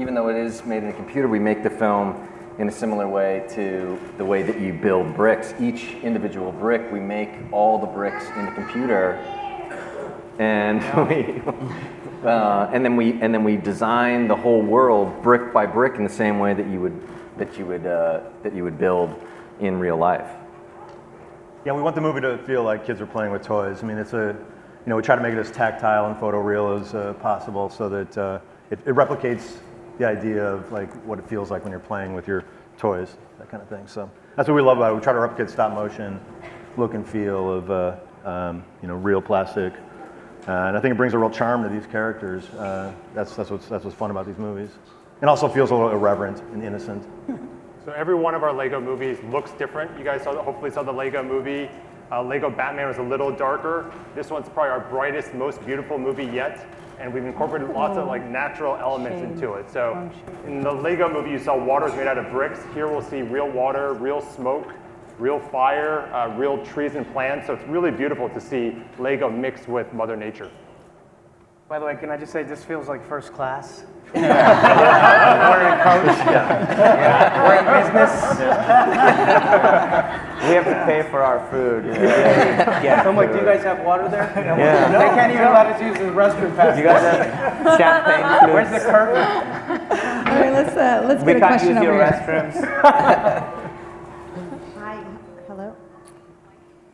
even though it is made in a computer, we make the film in a similar way to the way that you build bricks. Each individual brick, we make all the bricks in the computer, and and then we design the whole world brick by brick in the same way that you would build in real life. Yeah, we want the movie to feel like kids are playing with toys. I mean, it's a, we try to make it as tactile and photoreal as possible, so that it replicates the idea of like what it feels like when you're playing with your toys, that kind of thing. So that's what we love about it. We try to replicate stop motion look and feel of real plastic, and I think it brings a real charm to these characters. That's what's fun about these movies. It also feels a little irreverent and innocent. So every one of our LEGO movies looks different. You guys hopefully saw the LEGO movie. LEGO Batman was a little darker. This one's probably our brightest, most beautiful movie yet. And we've incorporated lots of like natural elements into it. So in the LEGO movie, you saw water is made out of bricks. Here we'll see real water, real smoke, real fire, real trees and plants. So it's really beautiful to see LEGO mixed with Mother Nature. By the way, can I just say this feels like first class? Yeah. We're in coach. Yeah. We're in business. We have to pay for our food. So I'm like, do you guys have water there? Yeah. They can't even let us use the restroom pass. You guys have champagne flutes? Where's the curtain? All right, let's get a question over We here. can't use your restrooms. Hi, hello.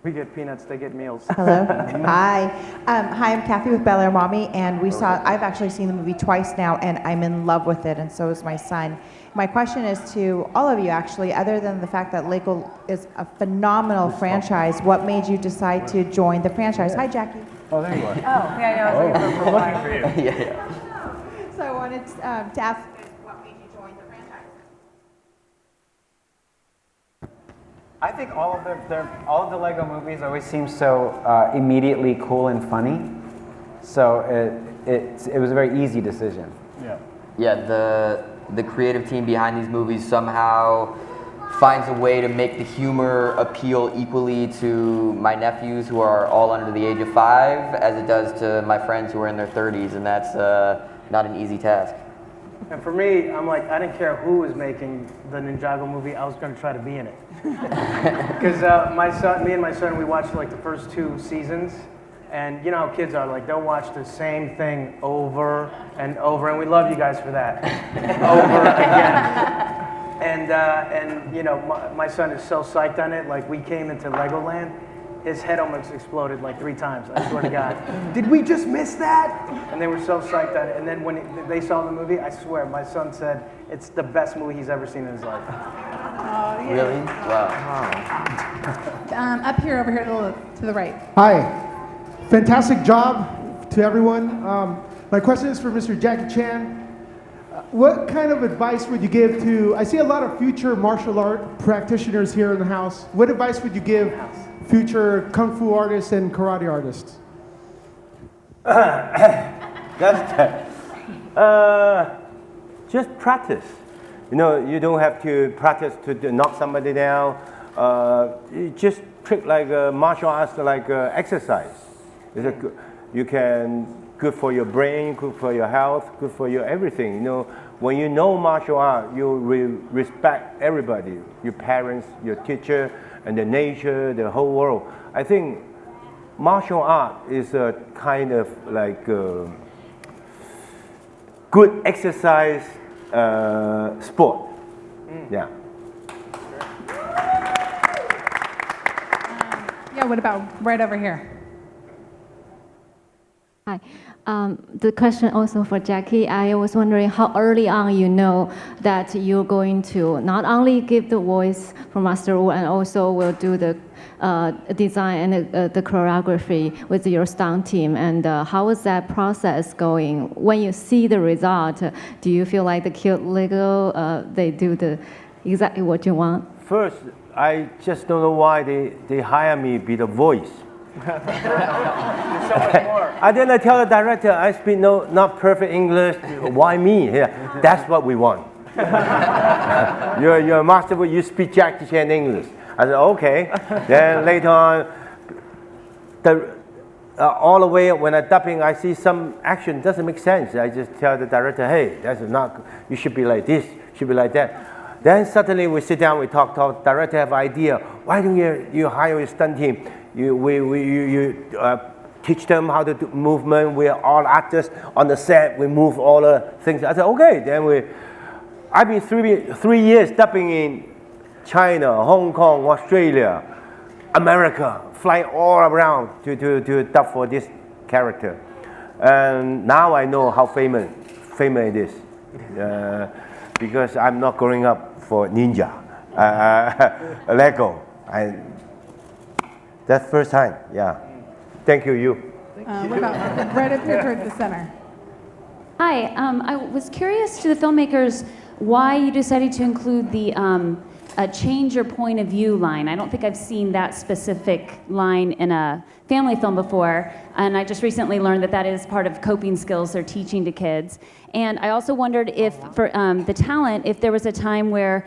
We get peanuts, they get meals. Hello. Hi. Hi, I'm Kathy with Bel Air Mommy, and I've actually seen the movie twice now, and I'm in love with it, and so is my son. My question is to all of you, actually, other than the fact that LEGO is a phenomenal franchise, what made you decide to join the franchise? Hi, Jackie. Oh, there you are. Oh, yeah, I was looking for a while. Yeah. So I wanted to ask what made you join the franchise? I think all of the LEGO movies always seem so immediately cool and funny. So it was a very easy decision. Yeah, the creative team behind these movies somehow finds a way to make the humor appeal equally to my nephews who are all under the age of 5 as it does to my friends who are in their 30s, and that's not an easy task. And for me, I'm like, I didn't care who was making the Ninjago movie, I was going to try to be in it. Because me and my son, we watched like the first 2 seasons, and you know how kids are, like they'll watch the same thing over and over, and we love you guys for that. Over again. And you know, my son is so psyched on it, like we came into Legoland, his head almost exploded like 3 times, I swear to God. Did we just miss that? And they were so psyched on it. And then when they saw the movie, I swear, my son said it's the best movie he's ever seen in his life. Really? Wow. Up here, over here to the right. Hi. Fantastic job to everyone. My question is for Mr. Jackie Chan. What kind of advice would you give to, I see a lot of future martial art practitioners here in the house. What advice would you give future kung fu artists and karate artists? Just practice. You know, you don't have to practice to knock somebody down. You just treat like martial arts like exercise. You can, good for your brain, good for your health, good for your everything. You know, when you know martial art, you respect everybody, your parents, your teacher, and the nature, the whole world. I think martial art is a kind of like good exercise sport. Yeah. Yeah, what about right over here? Hi. The question also for Jackie. I was wondering how early on you know that you're going to not only give the voice for Master Wu and also will do the design and the choreography with your stunt team. And how is that process going? When you see the result, do you feel like the cute Lego, they do exactly what you want? First, I just don't know why they hire me to be the voice. I then I tell the director, I speak not perfect English. Why me? Yeah, that's what we want. You're a master, but you speak Jackie Chan English. I said okay. Then later on, all the way when I'm dubbing, I see some action doesn't make sense. I just tell the director, hey, that's not, you should be like this, should be like that. Then suddenly we sit down, we talk, director have idea. Why don't you hire a stunt team? You teach them how to do movement. We're all actors on the set. We move all the things. I said, okay. Then I've been 3 years dubbing in China, Hong Kong, Australia, America, fly all around to dub for this character. And now I know how famous it is. Because I'm not growing up for Ninja, Lego. That's first time, yeah. Thank you. What about right up here towards the center? Hi, I was curious to the filmmakers why you decided to include the change your point of view line. I don't think I've seen that specific line in a family film before, and I just recently learned that is part of coping skills they're teaching to kids. And I also wondered if, for the talent, if there was a time where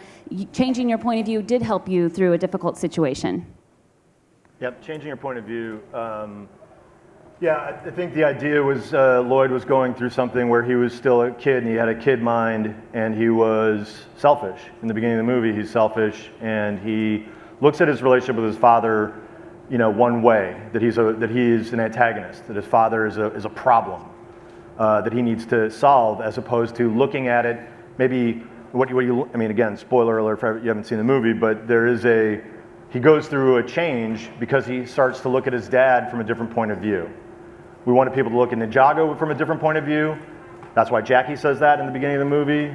changing your point of view did help you through a difficult situation. Yep, changing your point of view. Yeah, I think the idea was Lloyd was going through something where he was still a kid and he had a kid mind and he was selfish. In the beginning of the movie, he's selfish and he looks at his relationship with his father, you know, one way, that he's an antagonist, that his father is a problem that he needs to solve, as opposed to looking at it, maybe I mean, again, spoiler alert if you haven't seen the movie, but he goes through a change because he starts to look at his dad from a different point of view. We wanted people to look at Ninjago from a different point of view. That's why Jackie says that in the beginning of the movie.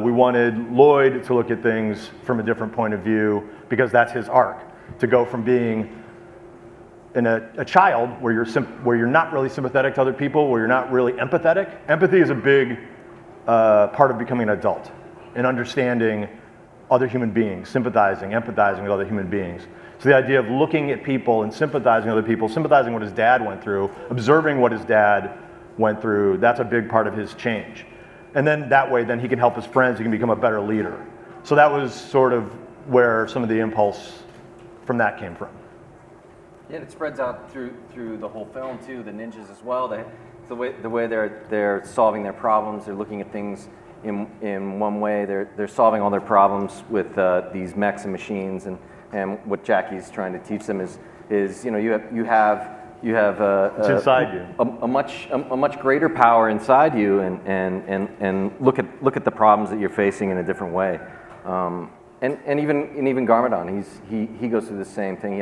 We wanted Lloyd to look at things from a different point of view because that's his arc, to go from being a child where you're not really sympathetic to other people, where you're not really empathetic. Empathy is a big part of becoming an adult and understanding other human beings, sympathizing, empathizing with other human beings. So the idea of looking at people and sympathizing with other people, sympathizing what his dad went through, observing what his dad went through, that's a big part of his change. And then that way, then he can help his friends, he can become a better leader. So that was sort of where some of the impulse from that came from. Yeah, it spreads out through the whole film too, the ninjas as well. The way they're solving their problems, they're looking at things in one way, they're solving all their problems with these mechs and machines, and what Jackie's trying to teach them is you know, you have it's inside you. A much greater power inside you, and look at the problems that you're facing in a different way. And even Garmadon, he goes through the same thing.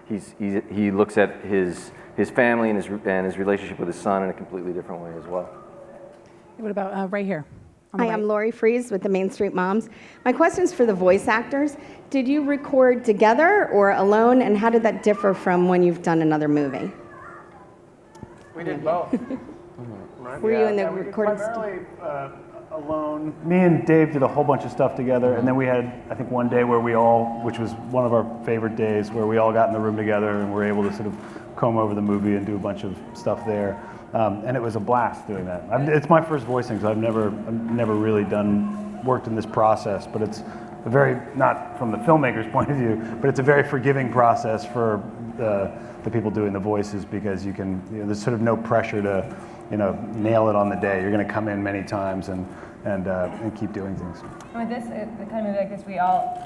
He looks at his family and his relationship with his son in a completely different way as well. What about right here? Hi, I'm Lori Fries with the Main Street Moms. My question is for the voice actors. Did you record together or alone, and how did that differ from when you've done another movie? We did both. Were you in the recording primarily alone. Me and Dave did a whole bunch of stuff together, and then we had, I think, one day where which was one of our favorite days, where we all got in the room together and were able to sort of comb over the movie and do a bunch of stuff there. And it was a blast doing that. It's my first voicing, so I've never really worked in this process, but it's a very, not from the filmmaker's point of view, but it's a very forgiving process for the people doing the voices, because there's sort of no pressure to, nail it on the day. You're going to come in many times and keep doing things. With this, the kind of movie like this, we all,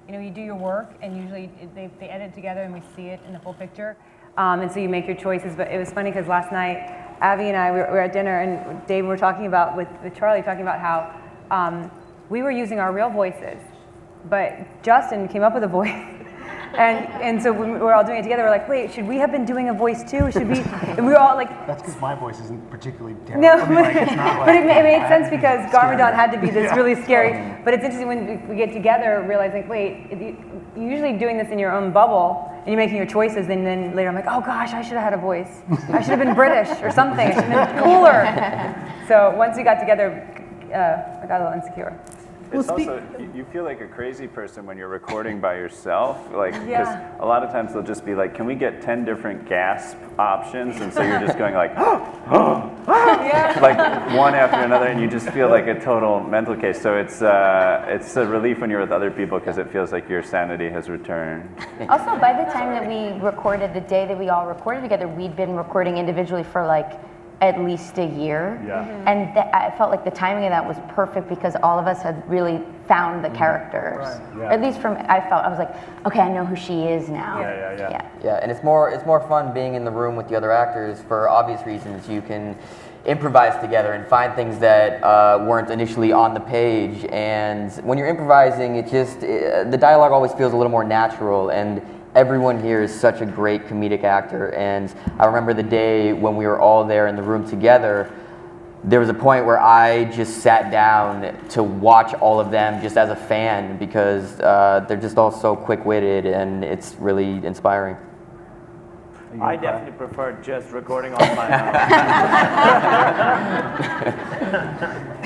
you do your work, and usually they edit together and we see it in the full picture. And so you make your choices. But it was funny because last night, Abby and I we were at dinner, and Dave were talking about with Charlie, talking about how we were using our real voices, but Justin came up with a voice. And so when we were all doing it together, we're like, wait, should we have been doing a voice too? Should we? And we were all like, that's because my voice isn't particularly terrible. No, it's not but it made sense because Garmadon had to be this really scary. But it's interesting when we get together, realizing, wait, you're usually doing this in your own bubble, and you're making your choices, and then later I'm like, oh gosh, I should have had a voice. I should have been British or something. I should have been cooler. So once we got together, I got a little insecure. It's also, you feel like a crazy person when you're recording by yourself, because a lot of times they'll just be like, can we get 10 different gasp options? And so you're just going like, like one after another, and you just feel like a total mental case. So it's a relief when you're with other people because it feels like your sanity has returned. Also, by the time that we recorded, the day that we all recorded together, we'd been recording individually for like at least a year. Yeah. And I felt like the timing of that was perfect because all of us had really found the characters. Right. Yeah. At least I was like, okay, I know who she is now. Yeah, and it's more fun being in the room with the other actors for obvious reasons. You can improvise together and find things that weren't initially on the page. And when you're improvising, the dialogue always feels a little more natural. And everyone here is such a great comedic actor. And I remember the day when we were all there in the room together. There was a point where I just sat down to watch all of them just as a fan because they're just all so quick-witted and it's really inspiring. I definitely prefer just recording on my own.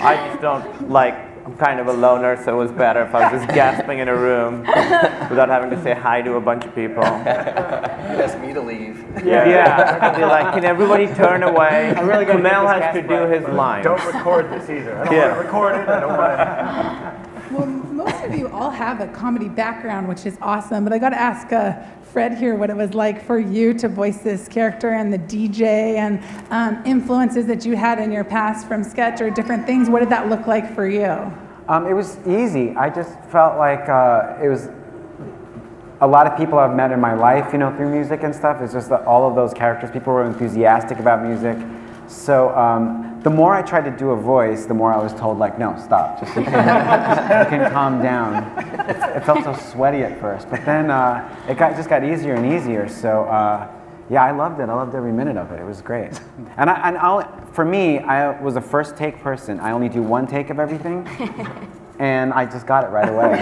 I just don't I'm kind of a loner, so it was better if I was just gasping in a room without having to say hi to a bunch of people. You asked me to leave. Yeah. I'd be like, can everybody turn away? I'm really gonna Kumail get has this to cast do his back. line. Don't record this either. I don't want to record it. I don't want Well, most of you all have a comedy background, which is awesome, but I got to ask Fred here what it was like for you to voice this character and the DJ and influences that you had in your past from sketch or different things. What did that look like for you? It was easy. I just felt like it was a lot of people I've met in my life, through music and stuff. It's just that all of those characters, people were enthusiastic about music. So the more I tried to do a voice, the more I was told, no, stop. Just you can calm down. It felt so sweaty at first, but then it just got easier and easier. So yeah, I loved it. I loved every minute of it. It was great. For me, I was a first take person. I only do one take of everything, and I just got it right away.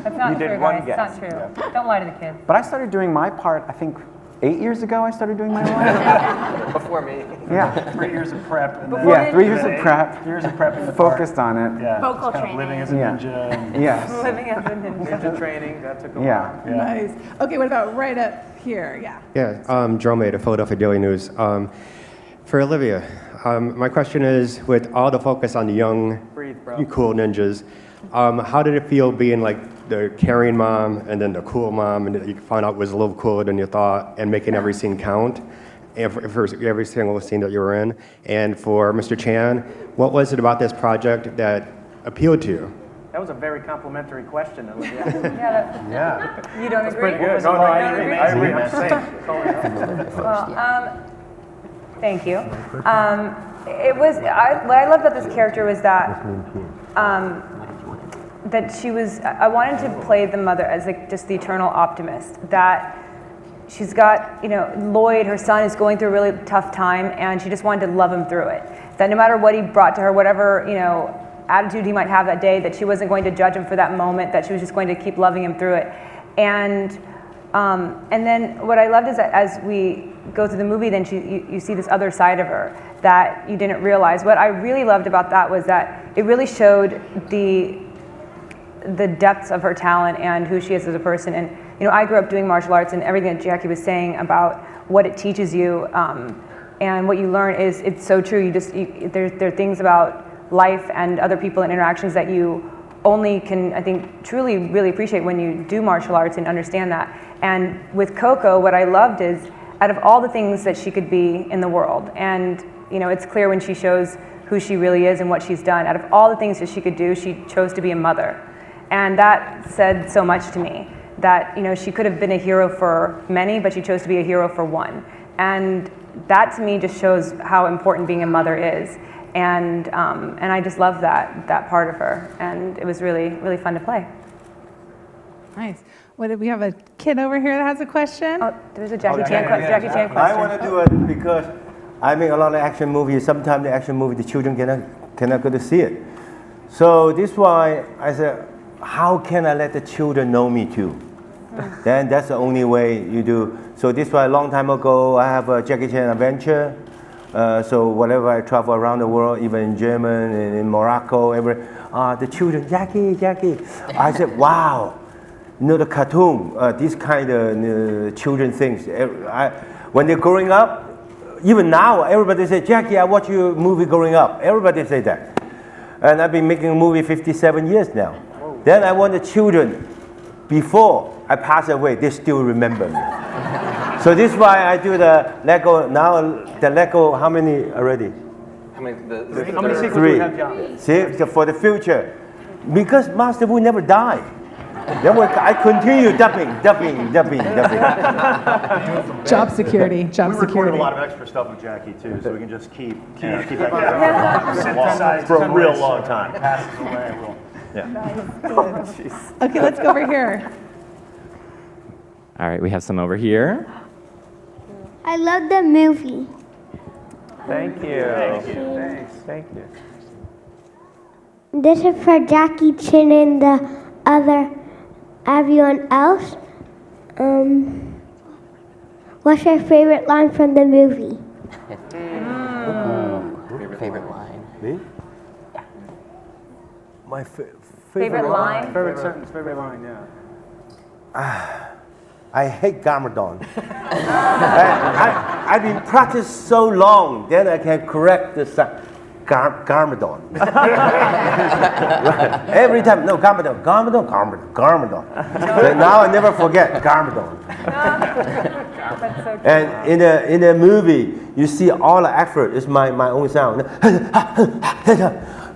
That's not You true, did one guys. guess. It's not true. Don't lie to the kids. But I started doing my part, I think, 8 years ago I started doing my part. Before me. Yeah. 3 years of prep. And then, Yeah, 3 years of prep. 3 years of prepping the Focused on it. Yeah. Vocal just kind of living as a Yeah. ninja. And Yes. Living as a ninja. Ninja training, that took a while. Yeah. Nice. Okay, what about right up here? Yeah. Yeah, Joe May, the Philadelphia Daily News. For Olivia, my question is, with all the focus on the young, cool ninjas, how did it feel being the caring mom and then the cool mom, and you found out was a little cooler than you thought, and making every scene count, for every single scene that you were in? And for Mr. Chan, what was it about this project that appealed to you? That was a very complimentary question, Olivia. Yeah. You don't That's agree? pretty good. No, I You don't agree. I agree. I'm saying. Well, thank you. What I loved about this character was that that she was. I wanted to play the mother as just the eternal optimist. That she's got, Lloyd, her son, is going through a really tough time, and she just wanted to love him through it. That no matter what he brought to her, whatever attitude he might have that day, that she wasn't going to judge him for that moment. That she was just going to keep loving him through it. And then what I loved is that as we go through the movie, then you see this other side of her that you didn't realize. What I really loved about that was that it really showed the depths of her talent and who she is as a person. And I grew up doing martial arts, and everything that Jackie was saying about what it teaches you and what you learn it's so true. There are things about life and other people and interactions that you only can, I think, truly really appreciate when you do martial arts and understand that. And with Coco, what I loved is, out of all the things that she could be in the world, and it's clear when she shows who she really is and what she's done, out of all the things that she could do, she chose to be a mother. And that said so much to me, that she could have been a hero for many, but she chose to be a hero for one. And that to me just shows how important being a mother is. And I just love that part of her, and it was really, really fun to play. Nice. What did we have a kid over here that has a question? Oh, there's a Jackie Chan question. I want to do it because I make a lot of action movies. Sometimes the action movie, the children cannot go to see it. So this why I said, how can I let the children know me too? Then that's the only way you do. So this why a long time ago, I have a Jackie Chan adventure. So whenever I travel around the world, even in Germany, in Morocco, the children, Jackie. I said, wow, the cartoon, these kind of children things. When they're growing up, even now, everybody say, Jackie, I watch your movie growing up. Everybody say that. And I've been making a movie 57 years now. Then I want the children, before I pass away, they still remember me. So this is why I do the Lego, now the Lego, how many already? How many, How many sequels do we have, John? See, so for the future. Because Master Wu never died. Then I continue dubbing. Job security, job We recorded security. a lot of extra stuff with Jackie too, so we can just keep that Synthesize for a real noise. long time. Passes away, we'll. Yeah. Okay, let's go over here. All right, we have some over here. I love the movie. Thank you. Thank you. Thanks. Thank you. This is for Jackie Chan and the other everyone else. What's your favorite line from the movie? Favorite line. Me? My favorite line? Favorite sentence, favorite line, yeah. I hate Garmadon. I've been practiced so long, then I can correct the Garmadon. Every time, no, Garmadon. But now I never forget Garmadon. And in the movie, you see all the effort is my own sound.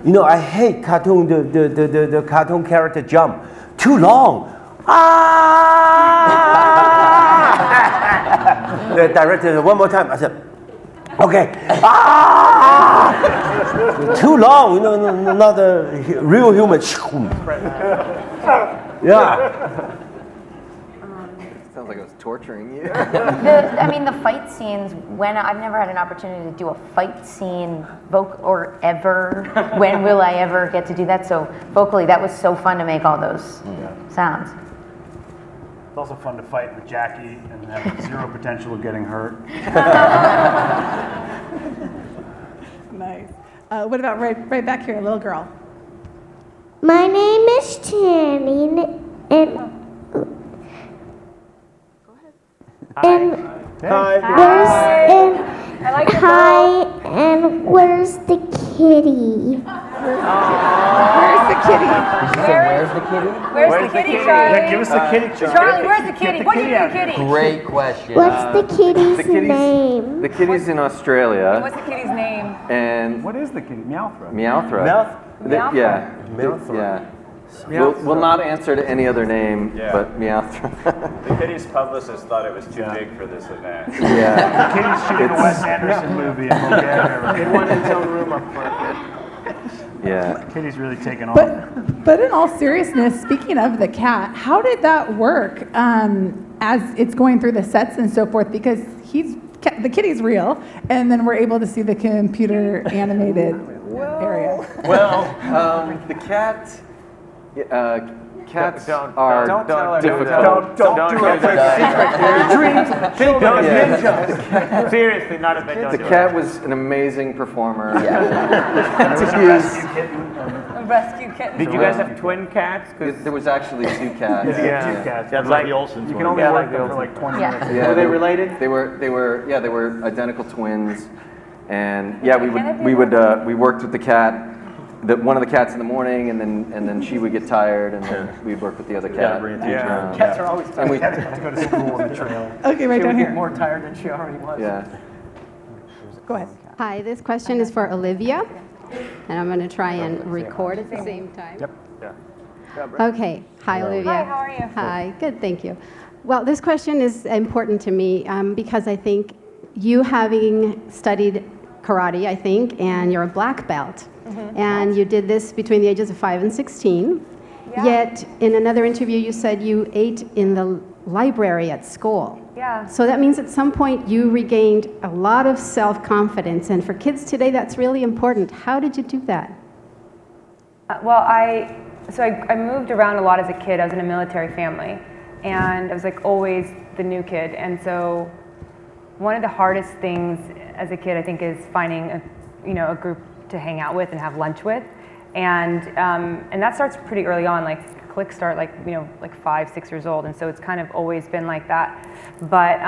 You know, I hate cartoon, the cartoon character jump. Too long. The director said, one more time. I said, okay. Too long, you know, not a real human. Yeah. Sounds like I was torturing you. I mean, the fight scenes, I've never had an opportunity to do a fight scene or ever. When will I ever get to do that? So vocally, that was so fun to make all those sounds. It's also fun to fight with Jackie and have zero potential of getting hurt. Nice. What about right back here, little girl? My name is Channing, and where's the kitty? Where's the kitty? Where's the kitty? Where's the kitty, Charlie? Yeah, give us the kitty, Charlie, where's the kitty? What do you do to the kitty? Great question. What's the kitty's name? The kitty's in Australia. What's the kitty's name? And What is the kitty? Meowthra. Meowthra. Meowthra? Yeah. Meowthra. Yeah. We'll not answer to any other name but Meowthra. The kitty's publicist thought it was too big for this event. Yeah. The kitty's shooting a Wes Anderson movie in Bulgaria. It won its own room up front. Yeah. Kitty's really taken off. But in all seriousness, speaking of the cat, how did that work as it's going through the sets and so forth? Because the kitty's real, and then we're able to see the computer animated area. Well, the cat. Cats are difficult. Don't do it. Dreams killed a ninja. Seriously, not a bit. The cat was an amazing performer. And it was a rescue kitten. A rescue kitten. Did you guys have twin cats? There was actually two cats. Two cats. That's like the Olsons. You can only work them for like 20 minutes. Yeah, Were they related? They were identical twins, and we worked with the cat. One of the cats in the morning, and then she would get tired, and then we'd work with the other cat. Cats are always tired. And we have to go to school on the trail. Okay, right She down would here. get more tired than she already was. Yeah. Go ahead. Hi, this question is for Olivia, and I'm going to try and record at the same time. Yep. Okay. Hi, Olivia. Hi, how are you? Hi, good, thank you. Well, this question is important to me because I think you having studied karate, I think, and you're a black belt, and you did this between the ages of 5 and 16. Yeah. Yet, in another interview, you said you ate in the library at school. Yeah. So that means at some point you regained a lot of self-confidence, and for kids today, that's really important. How did you do that? Well, I moved around a lot as a kid. I was in a military family, and I was like always the new kid. And so one of the hardest things as a kid, I think, is finding a group to hang out with and have lunch with. And that starts pretty early on, like cliques start like 5, 6 years old. And so it's kind of always been like that. But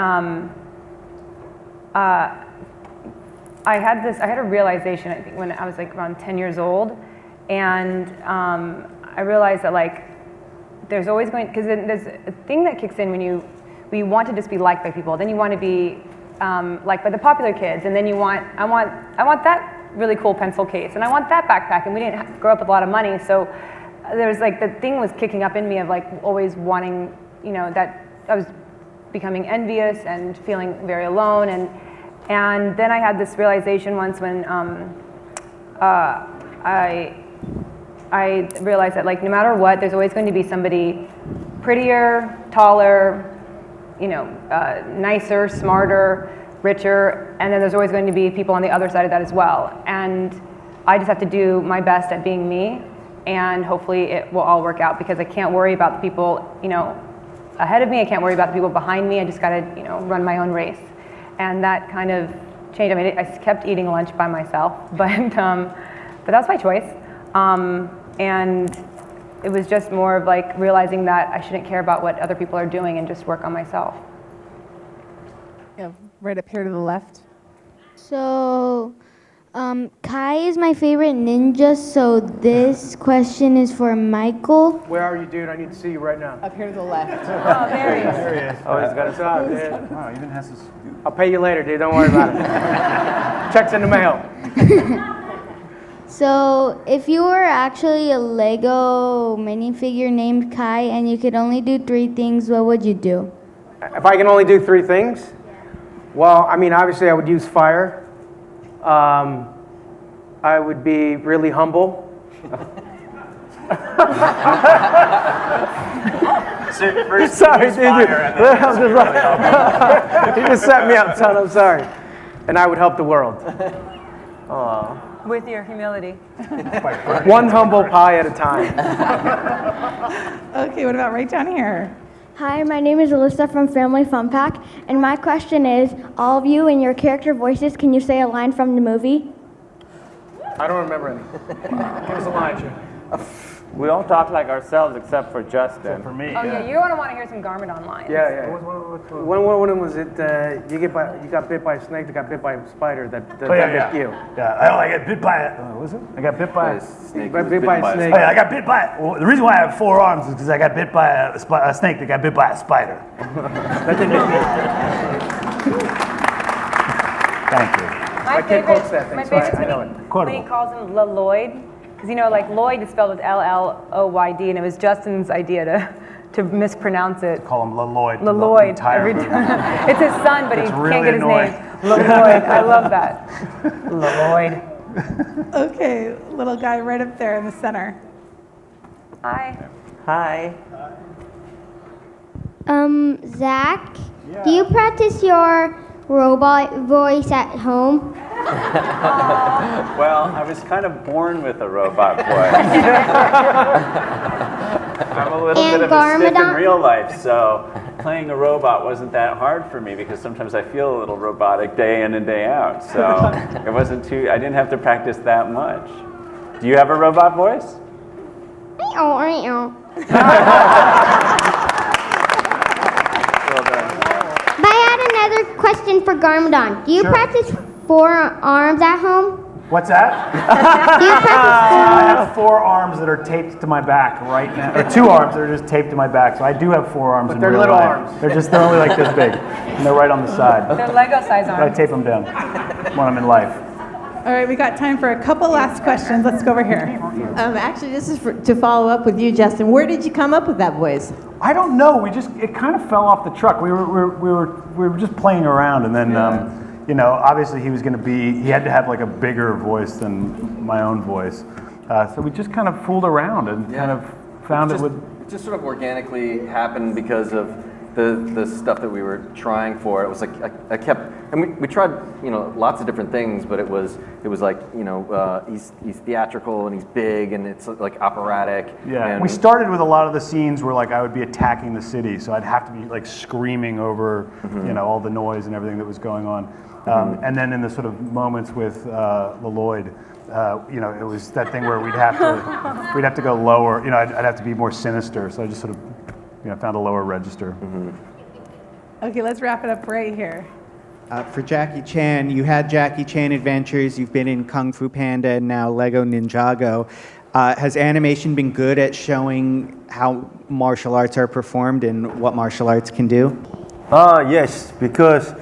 I had a realization, I think, when I was like around 10 years old, and I realized that like there's always going, because there's a thing that kicks in when you want to just be liked by people, then you want to be liked by the popular kids, and then I want that really cool pencil case, and I want that backpack, and we didn't grow up with a lot of money, so there was like, the thing was kicking up in me of like always wanting, you know, that I was becoming envious and feeling very alone, and then I had this realization once when I realized that like no matter what, there's always going to be somebody prettier, taller, you know, nicer, smarter, richer, and then there's always going to be people on the other side of that as well. And I just have to do my best at being me, and hopefully it will all work out, because I can't worry about the people, you know, ahead of me. I can't worry about the people behind me. I just got to, you know, run my own race. And that kind of changed. I mean, I kept eating lunch by myself, but that was my choice. And it was just more of like realizing that I shouldn't care about what other people are doing and just work on myself. Yeah, right up here to the left. So, Kai is my favorite ninja, so this question is for Michael. Where are you, dude? I need to see you right now. Up here to the left. Oh, there he is. There he is. Oh, he's got his out, dude. Wow, even has his. I'll pay you later, dude. Don't worry about it. Check's in the mail. So, if you were actually a Lego minifigure named Kai and you could only do 3 things, what would you do? If I can only do 3 things? Well, I mean, obviously I would use fire. I would be really humble. Sorry, dude. You just set me up, son. I'm sorry. And I would help the world. Aww. With your humility. One humble pie at a time. Okay, what about right down here? Hi, my name is Alyssa from Family Fun Pack, and my question is, all of you in your character voices, can you say a line from the movie? I don't remember any. Give us a line, Jim. We all talk like ourselves except for Justin. For me. Oh yeah, you're gonna want to hear some Garmadon lines. Yeah, yeah. One of them was it, you got bit by a snake that got bit by a spider that bit you. Yeah, I got bit by a, what was it? I got bit by a snake. Bit by a snake. Oh, yeah, I got bit by, well, the reason why I have 4 arms is because I got bit by a snake that got bit by a spider. That didn't make me. Thank you. My favorite's when he calls him Lloyd. Because, you know, like Lloyd is spelled with L-L-O-Y-D, and it was Justin's idea to mispronounce it. Call him Lloyd. Lloyd every time. It's his son, but he can't get his name. Lloyd. I love that. Lloyd. Okay, little guy right up there in the center. Hi. Hi. Zach, do you practice your robot voice at home? Well, I was kind of born with a robot voice. I'm a little bit of a stiff in real life, so playing a robot wasn't that hard for me because sometimes I feel a little robotic day in and day out. So it wasn't I didn't have to practice that much. Do you have a robot voice? Well done. But I had another question for Garmadon. Do you practice 4 arms at home? What's that? Do you practice 4 I have 4 arms that are taped to my back right now. Or 2 arms that are just taped to my back. So I do have 4 arms in real life. They're little arms. They're only like this big. And they're right on the side. They're Lego size But I arms. tape them down when I'm in life. All right, we got time for a couple last questions. Let's go over here. Actually, this is to follow up with you, Justin. Where did you come up with that voice? I don't know. It kind of fell off the truck. We were just playing around, and then you know, obviously he had to have like a bigger voice than my own voice. So we just kind of fooled around and kind of found it just sort of organically happened because of the stuff that we were trying for. It was like I kept, and we tried, you know, lots of different things, but it was like, you know, he's theatrical and he's big and it's like operatic. Yeah, and we started with a lot of the scenes where like I would be attacking the city, so I'd have to be like screaming over, you know, all the noise and everything that was going on. And then in the sort of moments with Lloyd, you know, it was that thing where we'd have to go lower. You know, I'd have to be more sinister. So I just sort of, you know, found a lower register. Okay, let's wrap it up right here. For Jackie Chan, you had Jackie Chan Adventures, you've been in Kung Fu Panda, and now Lego Ninjago. Has animation been good at showing how martial arts are performed and what martial arts can do? Yes, because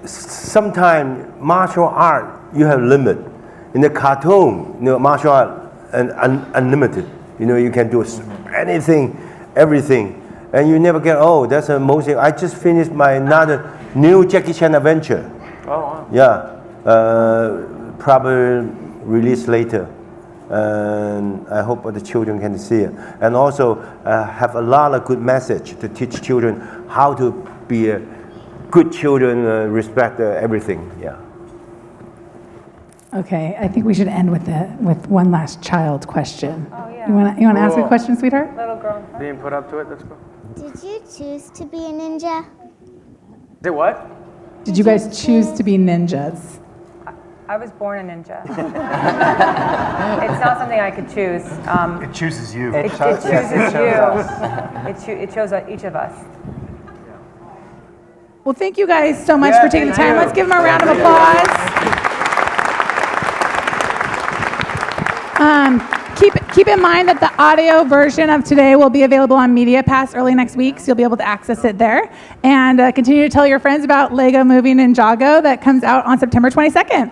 sometimes martial art, you have limit. In the cartoon, martial art and unlimited. You can do anything, everything. And you never get, that's a most. I just finished another new Jackie Chan adventure. Oh, wow. Yeah, probably release later. And I hope the children can see it. And also have a lot of good message to teach children how to be a good children, respect everything. Yeah. Okay, I think we should end with one last child question. Oh, yeah. You want to ask a question, sweetheart? Little girl. Being put up to it, let's go. Did you choose to be a ninja? Did what? Did you guys choose to be ninjas? I was born a ninja. It's not something I could choose. It chooses you. It chooses you. It chose each of us. Well, thank you guys so much for taking the time. Let's give them a round of applause. Keep in mind that the audio version of today will be available on Media Pass early next week, so you'll be able to access it there. And continue to tell your friends about Lego Movie Ninjago that comes out on September 22nd.